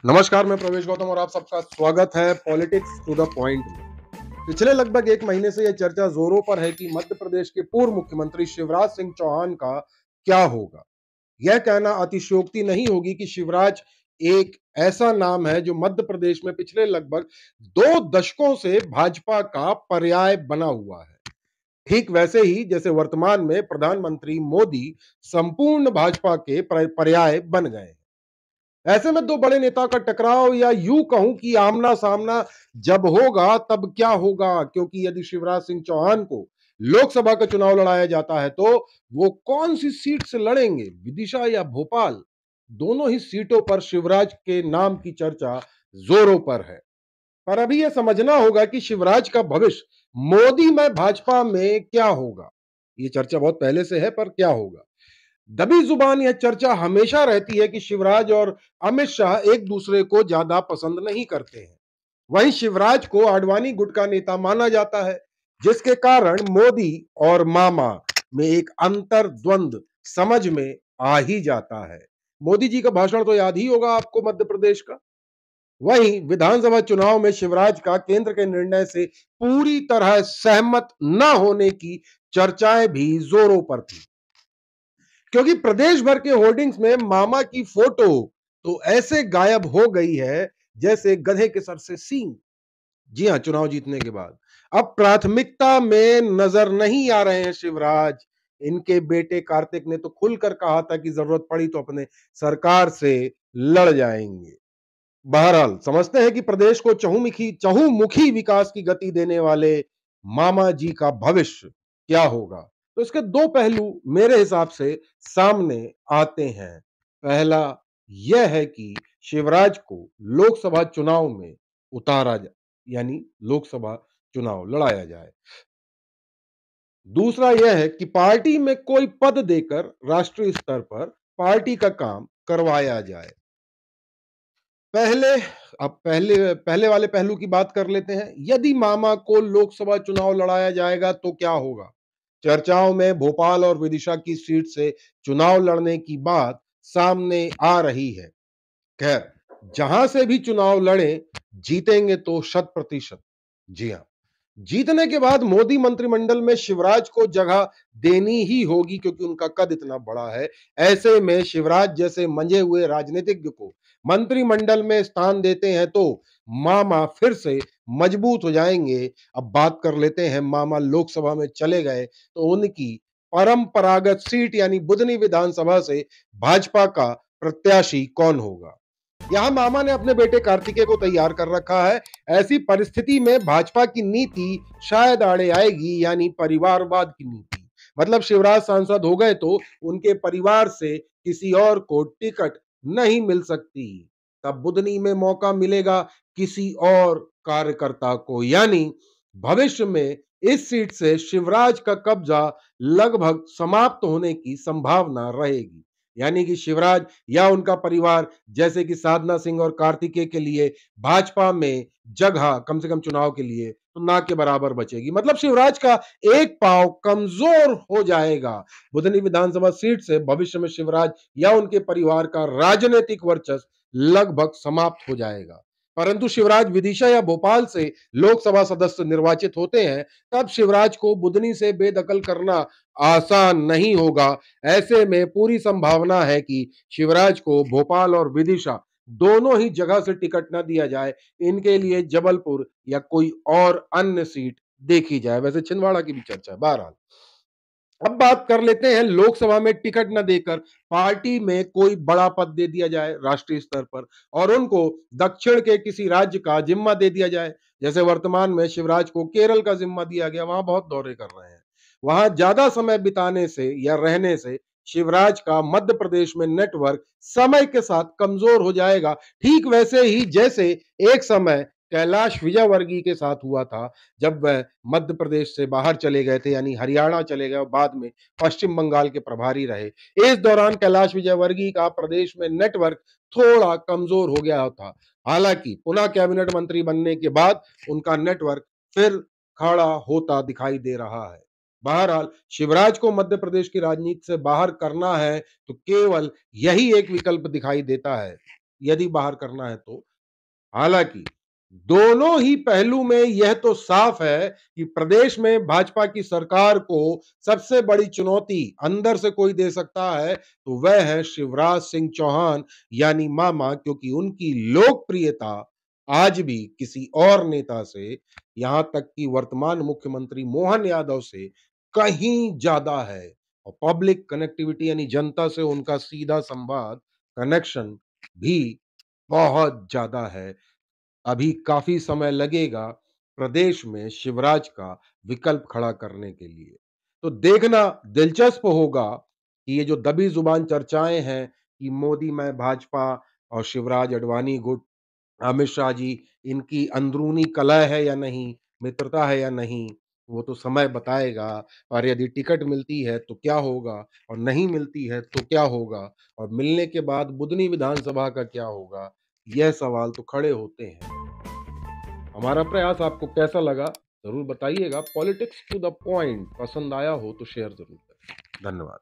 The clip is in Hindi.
नमस्कार, मैं प्रवेश गौतम और आप सबका स्वागत है पॉलिटिक्स टू द पॉइंट में। पिछले लगभग एक महीने से यह चर्चा जोरों पर है कि मध्य प्रदेश के पूर्व मुख्यमंत्री शिवराज सिंह चौहान का क्या होगा। यह कहना अतिशयोक्ति नहीं होगी कि शिवराज एक ऐसा नाम है जो मध्य प्रदेश में पिछले लगभग 2 दशकों से भाजपा का पर्याय बना हुआ है। ठीक वैसे ही जैसे वर्तमान में प्रधानमंत्री मोदी संपूर्ण भाजपा के पर्याय बन गए हैं। ऐसे में दो बड़े नेता का टकराव या यूं कहूं कि आमना सामना जब होगा तब क्या होगा, क्योंकि यदि शिवराज सिंह चौहान को लोकसभा का चुनाव लड़ाया जाता है तो वो कौन सी सीट से लड़ेंगे, विदिशा या भोपाल। दोनों ही सीटों पर शिवराज के नाम की चर्चा जोरों पर है। पर अभी यह समझना होगा कि शिवराज का भविष्य मोदी में भाजपा में क्या होगा। ये चर्चा बहुत पहले से है, पर क्या होगा। दबी जुबान यह चर्चा हमेशा रहती है कि शिवराज और अमित शाह एक दूसरे को ज्यादा पसंद नहीं करते हैं। वहीं शिवराज को आडवाणी गुट का नेता माना जाता है, जिसके कारण मोदी और मामा में एक अंतर द्वंद समझ में आ ही जाता है। मोदी जी का भाषण तो याद ही होगा आपको मध्य प्रदेश का। वहीं विधानसभा चुनाव में शिवराज का केंद्र के निर्णय से पूरी तरह सहमत न होने की चर्चाएं भी जोरों पर थी, क्योंकि प्रदेश भर के होर्डिंग्स में मामा की फोटो तो ऐसे गायब हो गई है जैसे गधे के सर से सींग। जी हां, चुनाव जीतने के बाद अब प्राथमिकता में नजर नहीं आ रहे हैं शिवराज। इनके बेटे कार्तिक ने तो खुलकर कहा था कि जरूरत पड़ी तो अपने सरकार से लड़ जाएंगे। बहरहाल समझते हैं कि प्रदेश को चहुमुखी विकास की गति देने वाले मामा जी का भविष्य क्या होगा। तो इसके दो पहलू मेरे हिसाब से सामने आते हैं। पहला यह है कि शिवराज को लोकसभा चुनाव में उतारा जाए, यानी लोकसभा चुनाव लड़ाया जाए। दूसरा यह है कि पार्टी में कोई पद देकर राष्ट्रीय स्तर पर पार्टी का काम करवाया जाए। पहले अब पहले पहले वाले पहलू की बात कर लेते हैं। यदि मामा को लोकसभा चुनाव लड़ाया जाएगा तो क्या होगा। चर्चाओं में भोपाल और विदिशा की सीट से चुनाव लड़ने की बात सामने आ रही है। खैर, जहां से भी चुनाव लड़े जीतेंगे तो 100%। जी हां, जीतने के बाद मोदी मंत्रिमंडल में शिवराज को जगह देनी ही होगी, क्योंकि उनका कद इतना बड़ा है। ऐसे में शिवराज जैसे मंजे हुए राजनीतिज्ञ को मंत्रिमंडल में स्थान देते हैं तो मामा फिर से मजबूत हो जाएंगे। अब बात कर लेते हैं, मामा लोकसभा में चले गए तो उनकी परंपरागत सीट यानी बुधनी विधानसभा से भाजपा का प्रत्याशी कौन होगा। यहां मामा ने अपने बेटे कार्तिकेय को तैयार कर रखा है। ऐसी परिस्थिति में भाजपा की नीति शायद आड़े आएगी, यानी परिवारवाद की नीति। मतलब शिवराज सांसद हो गए तो उनके परिवार से किसी और को टिकट नहीं मिल सकती। तब बुधनी में मौका मिलेगा किसी और कार्यकर्ता को, यानी भविष्य में इस सीट से शिवराज का कब्जा लगभग समाप्त होने की संभावना रहेगी। यानी कि शिवराज या उनका परिवार, जैसे कि साधना सिंह और कार्तिकेय के लिए भाजपा में जगह कम से कम चुनाव के लिए तो ना के बराबर बचेगी। मतलब शिवराज का एक पांव कमजोर हो जाएगा। बुधनी विधानसभा सीट से भविष्य में शिवराज या उनके परिवार का राजनीतिक वर्चस्व लगभग समाप्त हो जाएगा। परंतु शिवराज विदिशा या भोपाल से लोकसभा सदस्य निर्वाचित होते हैं, तब शिवराज को बुधनी से बेदखल करना आसान नहीं होगा। ऐसे में पूरी संभावना है कि शिवराज को भोपाल और विदिशा दोनों ही जगह से टिकट न दिया जाए। इनके लिए जबलपुर या कोई और अन्य सीट देखी जाए। वैसे छिंदवाड़ा की भी चर्चा है। बहरहाल अब बात कर लेते हैं, लोकसभा में टिकट न देकर पार्टी में कोई बड़ा पद दे दिया जाए राष्ट्रीय स्तर पर और उनको दक्षिण के किसी राज्य का जिम्मा दे दिया जाए। जैसे वर्तमान में शिवराज को केरल का जिम्मा दिया गया, वहां बहुत दौरे कर रहे हैं। वहां ज्यादा समय बिताने से या रहने से शिवराज का मध्य प्रदेश में नेटवर्क समय के साथ कमजोर हो जाएगा। ठीक वैसे ही जैसे एक समय कैलाश विजयवर्गीय के साथ हुआ था, जब वह मध्य प्रदेश से बाहर चले गए थे, यानी हरियाणा चले गए और बाद में पश्चिम बंगाल के प्रभारी रहे। इस दौरान कैलाश विजयवर्गीय का प्रदेश में नेटवर्क थोड़ा कमजोर हो गया था। हालांकि पुनः कैबिनेट मंत्री बनने के बाद उनका नेटवर्क फिर खड़ा होता दिखाई दे रहा है। बहरहाल शिवराज को मध्य प्रदेश की राजनीति से बाहर करना है तो केवल यही एक विकल्प दिखाई देता है। यदि बाहर करना है तो। हालांकि दोनों ही पहलू में यह तो साफ है कि प्रदेश में भाजपा की सरकार को सबसे बड़ी चुनौती अंदर से कोई दे सकता है तो वह है शिवराज सिंह चौहान यानी मामा, क्योंकि उनकी लोकप्रियता आज भी किसी और नेता से, यहां तक कि वर्तमान मुख्यमंत्री मोहन यादव से कहीं ज्यादा है। और पब्लिक कनेक्टिविटी यानी जनता से उनका सीधा संवाद, कनेक्शन भी बहुत ज्यादा है। अभी काफी समय लगेगा प्रदेश में शिवराज का विकल्प खड़ा करने के लिए। तो देखना दिलचस्प होगा कि ये जो दबी जुबान चर्चाएं हैं कि मोदी में भाजपा और शिवराज अडवाणी गुट, अमित शाह जी, इनकी अंदरूनी कलह है या नहीं, मित्रता है या नहीं, वो तो समय बताएगा। और यदि टिकट मिलती है तो क्या होगा और नहीं मिलती है तो क्या होगा और मिलने के बाद बुदनी विधानसभा का क्या होगा, यह सवाल तो खड़े होते हैं। हमारा प्रयास आपको कैसा लगा ज़रूर बताइएगा। पॉलिटिक्स टू द पॉइंट पसंद आया हो तो शेयर ज़रूर करें। धन्यवाद।